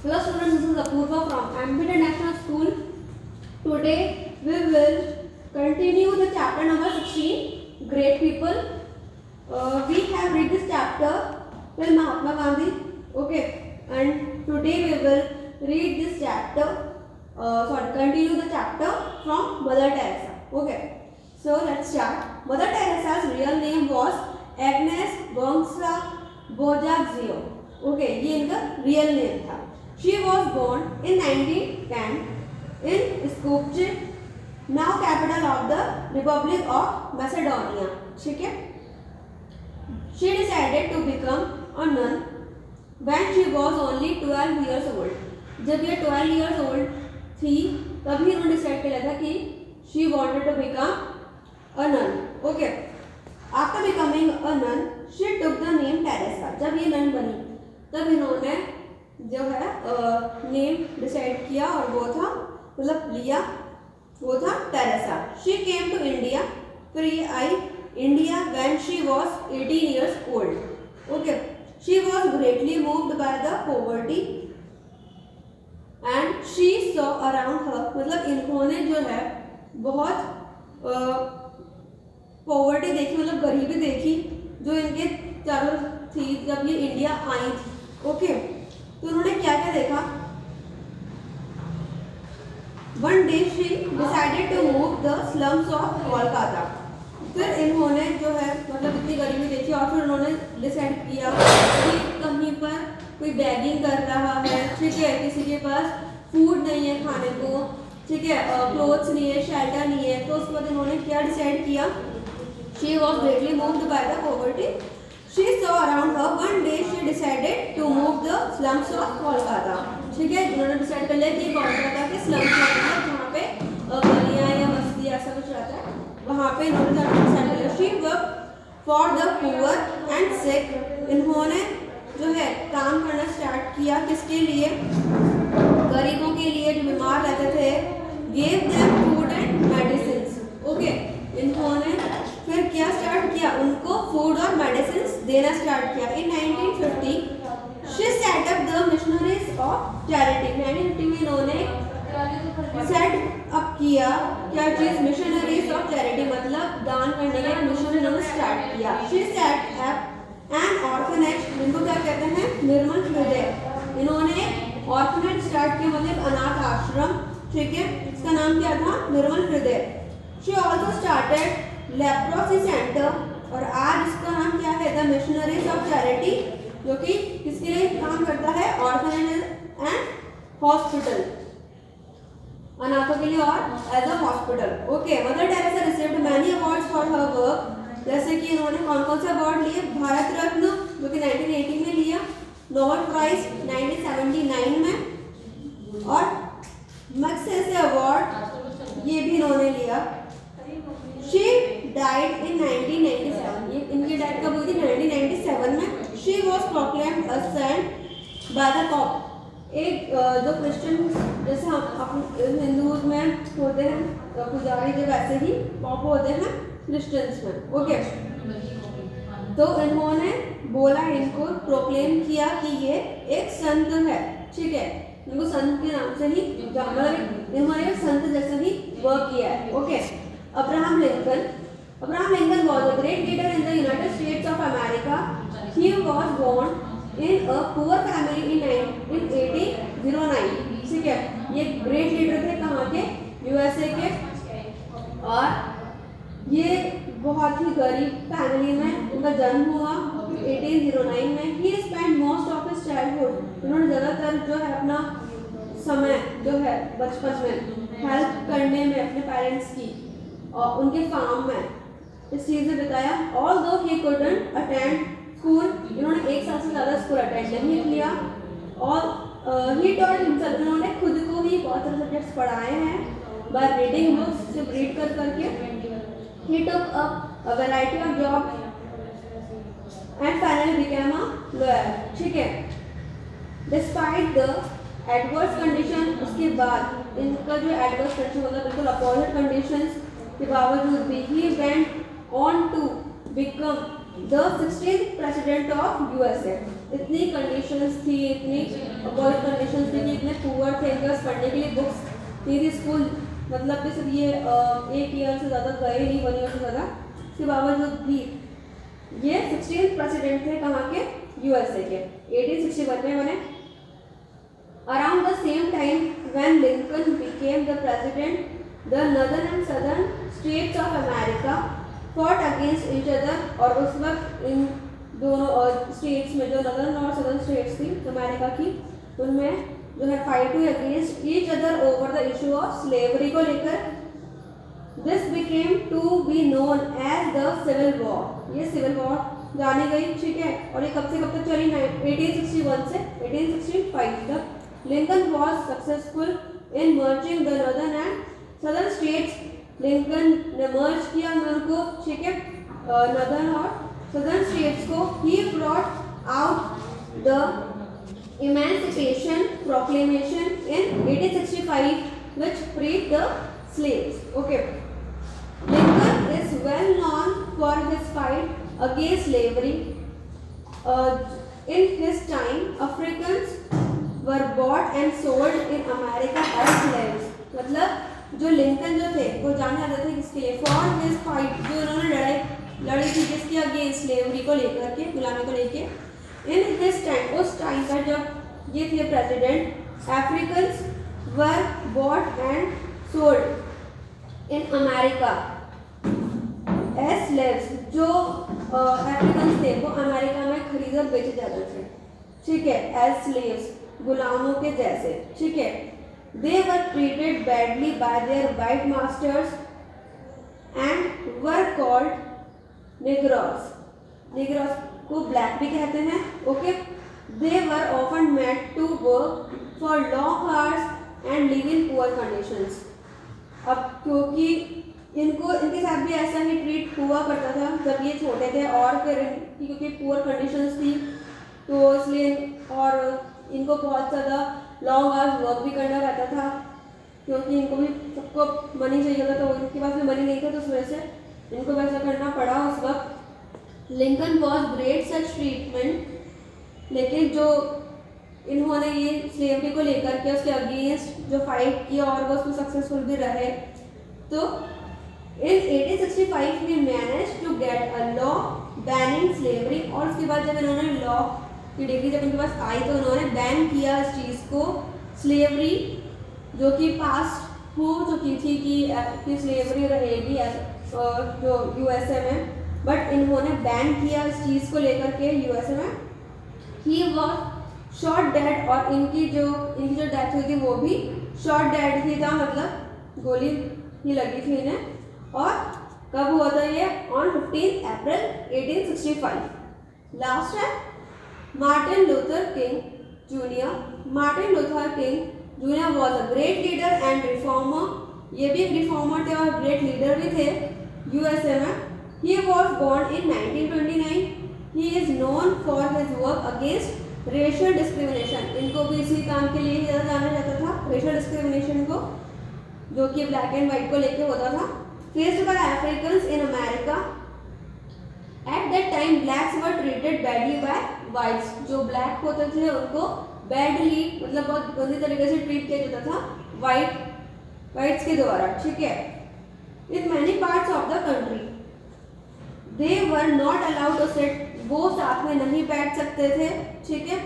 Hello students, this is Apurva from MP International School. Today we will continue the chapter number 16, Great People. We have read this chapter till Mahatma Gandhi. Okay, and today we will read this chapter. Continue the chapter from Mother Teresa. Okay, so let's start. Mother Teresa's real name was Agnes Gonza Bojaxio. Okay, ये इनका real name था. She was born in 1910 in Skopje, now capital of the Republic of Macedonia. ठीक है? She decided to become a nun when she was only 12 years old. जब ये 12 years old थी, तभी उन्होंने डिसाइड किया था कि she wanted to become a nun. Okay. After becoming a nun, she took the name Teresa. जब ये nun बनी, तब इन्होंने जो है नेम डिसाइड किया और वो था मतलब लिया, वो था Teresa. She came to India, फिर ये आई India when she was 18 years old. Okay, she was greatly moved by the poverty and she saw around her. मतलब इन्होंने जो है बहुत पॉवर्टी देखी, मतलब गरीबी देखी जो इनके चारों थी जब ये इंडिया आई थी. ओके, तो उन्होंने क्या क्या देखा. One day she decided to move the slums of Kolkata. फिर इन्होंने जो है मतलब इतनी गरीबी देखी और फिर उन्होंने डिसाइड किया कि कहीं पर कोई बैगिंग कर रहा है, ठीक है, किसी के पास फूड नहीं है खाने को, ठीक है, क्लोथ्स नहीं है, शेल्टर नहीं है. तो उसके बाद इन्होंने क्या डिसाइड किया. She was greatly moved by the poverty. She saw around her. One day she decided to move the slums of Kolkata. ठीक है, उन्होंने डिसाइड कर लिया कि कोलकाता के स्लम्स में जहाँ पे गलियाँ या बस्ती ऐसा कुछ रहता है, वहाँ पे इन्होंने डिसाइड कर लिया. She worked for the poor and sick. इन्होंने जो है काम करना स्टार्ट किया किसके लिए, गरीबों के लिए जो बीमार रहते थे. Gave them food and medicines. Okay, इन्होंने फिर क्या स्टार्ट किया, उनको फूड और मेडिसिन देना स्टार्ट किया. इन 1950 she said up the missionaries of charity. 1950 में इन्होंने सेट अप किया क्या चीज, मिशनरीज ऑफ चैरिटी, मतलब दान करने का मिशन इन्होंने स्टार्ट किया. She said up an orphanage. इनको क्या कहते हैं, निर्मल हृदय. इन्होंने ऑर्फनेज स्टार्ट किया, मतलब अनाथ आश्रम. ठीक है, इसका नाम क्या था, निर्मल हृदय. She also started leprosy centre, और आज इसका नाम क्या है, द मिशनरीज ऑफ चैरिटी, जो कि किसके लिए काम करता है, ऑर्फनेज एंड हॉस्पिटल, अनाथों के लिए और as a hospital. Okay, Mother Teresa received many awards for her work. जैसे कि इन्होंने कौन कौन से अवार्ड लिए, भारत रत्न जो कि 1980 में लिया, नोबेल प्राइज 1979 में, और मैग्सेसे अवार्ड ये भी इन्होंने लिया. She died in 1997. ये इनकी डेथ कब हुई थी, 1997 में. She was proclaimed a saint by the Pope. एक जो क्रिश्चियन जैसे हम हिंदूज में होते हैं पुजारी, जो वैसे ही पॉप होते हैं क्रिश्चियंस में. ओके, तो इन्होंने बोला, इनको प्रोक्लेम किया कि ये एक संत है. ठीक है, इनको संत के नाम से ही मतलब इन्होंने एक संत जैसा ही वर्क किया है. Okay, Abraham Lincoln. Abraham Lincoln was a great leader in the United States of America. He was born in a poor family in 1809. ठीक है, ये ग्रेट लीडर थे कहाँ के, यूएसए के, और ये बहुत ही गरीब फैमिली में उनका जन्म हुआ 1809 में. He spent most of his childhood. उन्होंने ज़्यादातर जो है अपना समय जो है बचपन में हेल्प करने में अपने पेरेंट्स की और उनके फार्म में इस चीज़ में बिताया. Although he couldn't attend school, इन्होंने एक साल से ज़्यादा स्कूल अटेंड नहीं किया. और ही टॉट हिमसेल्फ, इन्होंने खुद को ही बहुत सारे सब्जेक्ट्स पढ़ाए हैं बाय रीडिंग बुक्स, सिर्फ रीड कर करके. He took up a variety of job and finally became a lawyer. ठीक है, डिस्पाइट द एडवर्स कंडीशन, उसके बाद इनका जो एडवर्स कंडीशन मतलब बिल्कुल अपोजिट कंडीशंस के बावजूद भी he went on to become the 16th president of USA. इतनी कंडीशंस थी, इतनी बहुत कंडीशंस थी कि इतने पुअर थे कि बस पढ़ने के लिए बुक्स नहीं थी। स्कूल मतलब कि सिर्फ ये 1 ईयर से ज़्यादा गए नहीं, 1 ईयर से ज़्यादा, इसके बावजूद भी ये 16th प्रेसिडेंट थे कहाँ के, यूएसए के, 1861 में बने। Around the same time when Lincoln became the president, the northern and southern states of America fought against each other। और उस वक्त इन दोनों स्टेट्स में, जो नॉर्दर्न और सदर्न स्टेट्स थी अमेरिका की, उनमें जो है फाइट हुई against each other over the issue of slavery को लेकर। This became to be known as the civil war. ये सिविल वॉर जानी गई, ठीक है। और ये कब से कब तक चली, 1861 से 1865 तक। Lincoln was successful in merging the northern and southern states. Lincoln ने मर्ज किया उनको, ठीक है, नॉर्दर्न और सदर्न स्टेट्स को। He brought out the emancipation proclamation in 1865 which freed the slaves। Okay, Lincoln is well known for his fight against slavery। In his time, Africans were bought and sold in America as slaves। मतलब जो Lincoln जो थे वो जाने जाते थे किसके लिए, फॉर हिज फाइट, जो उन्होंने लड़ी थी किसके अगेंस्ट, स्लेवरी को लेकर के, गुलामी को लेके। इन हिज टाइम, उस टाइम पर जब ये थे president, Africans were bought and sold in America as slaves. जो अफ्रीकन्स थे वो अमेरिका में खरीदे और बेचे जाते थे, ठीक है, एज स्लेव्स, गुलामों के जैसे, ठीक है। They were treated badly by their white masters and were called negroes. Negroes को ब्लैक भी कहते हैं, okay. They were often made to work for long hours and live in poor conditions. अब क्योंकि इनके साथ भी ऐसा ही ट्रीट हुआ करता था जब ये छोटे थे, और फिर क्योंकि पुअर कंडीशंस थी तो इसलिए, और इनको बहुत ज़्यादा लॉन्ग आवर्स वर्क भी करना रहता था, क्योंकि इनको भी सबको मनी चाहिए था, तो इनके पास भी मनी नहीं था, तो उस वजह से इनको वैसा करना पड़ा उस वक्त। Lincoln was great such treatment, लेकिन जो इन्होंने ये स्लेवरी को लेकर के उसके अगेंस्ट जो फाइट किया और वो उसमें सक्सेसफुल भी रहे, तो इन 1865 में manage to get a law banning slavery. और उसके बाद जब इन्होंने लॉ की डिग्री जब इनके पास आई तो उन्होंने बैन किया इस चीज़ को, स्लेवरी जो कि पास्ट हो चुकी थी कि स्लेवरी रहेगी जो यूएसए में, बट इन्होंने बैन किया इस चीज़ को लेकर के यूएसए में। ही वॉज शॉट डेड, और इनकी जो डेथ हुई थी वो भी शॉट डेड ही था, मतलब गोली ही लगी थी इन्हें। और कब हुआ था ये, ऑन 15 अप्रैल 1865। लास्ट है Martin Luther King junior. Martin Luther King junior was a great leader and reformer. ये भी एक रिफॉर्मर थे और ग्रेट लीडर भी थे यूएसए में। He was born in 1929। He is known for his work against racial discrimination. इनको भी इसी काम के लिए ज़्यादा जाना जाता था, रेशियल डिस्क्रिमिनेशन को, जो कि ब्लैक एंड वाइट को लेके होता था। Faced by Africans in America. At that time blacks were treated badly by whites. जो ब्लैक होते थे उनको बैडली, मतलब बहुत गंदी तरीके से ट्रीट किया जाता था वाइट्स के द्वारा, ठीक है। In many parts of the country they were not allowed to sit. वो साथ में नहीं बैठ सकते थे, ठीक है।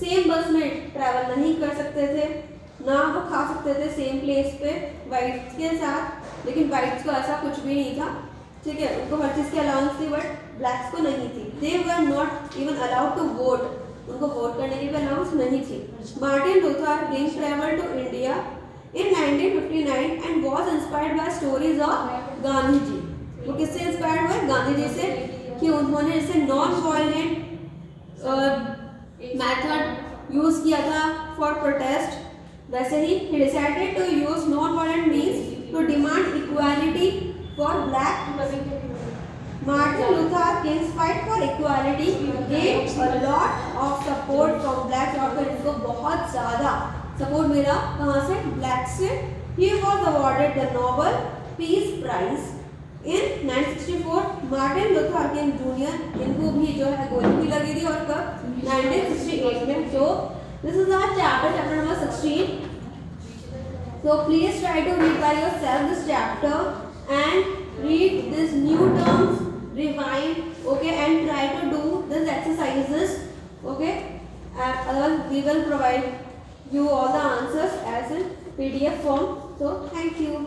सेम बस में ट्रैवल नहीं कर सकते थे, ना वो खा सकते थे सेम प्लेस पे वाइट्स के साथ, लेकिन वाइट्स को ऐसा कुछ भी नहीं था, ठीक है। उनको हर चीज़ की अलाउंस थी, बट ब्लैक्स को नहीं थी। They were not even allowed to vote, उनको वोट करने की भी अलाउंस नहीं थी। Martin Luther King travel to India in 1959 and was inspired by stories of Gandhi ji. वो किससे इंस्पायर्ड हुए, गांधी जी से, कि उन्होंने जैसे नॉन वायलेंट मेथड यूज किया था फॉर प्रोटेस्ट, वैसे ही decided to use non violent means to demand equality for black. Martin Luther King's fight for equality get a lot of support from blacks. और फिर इनको बहुत ज़्यादा सपोर्ट मिला, कहाँ से, ब्लैक से। He was awarded the Nobel peace prize in 1964 Martin Luther King junior, इनको भी जो है गोली भी लगी थी, और कब 1968 में। So this is our chapter number 16. So please try to read by yourself this chapter and read these new terms, rewind, okay, and try to do these exercises, okay. Otherwise we will provide you all the answers as in PDF form. So thank you.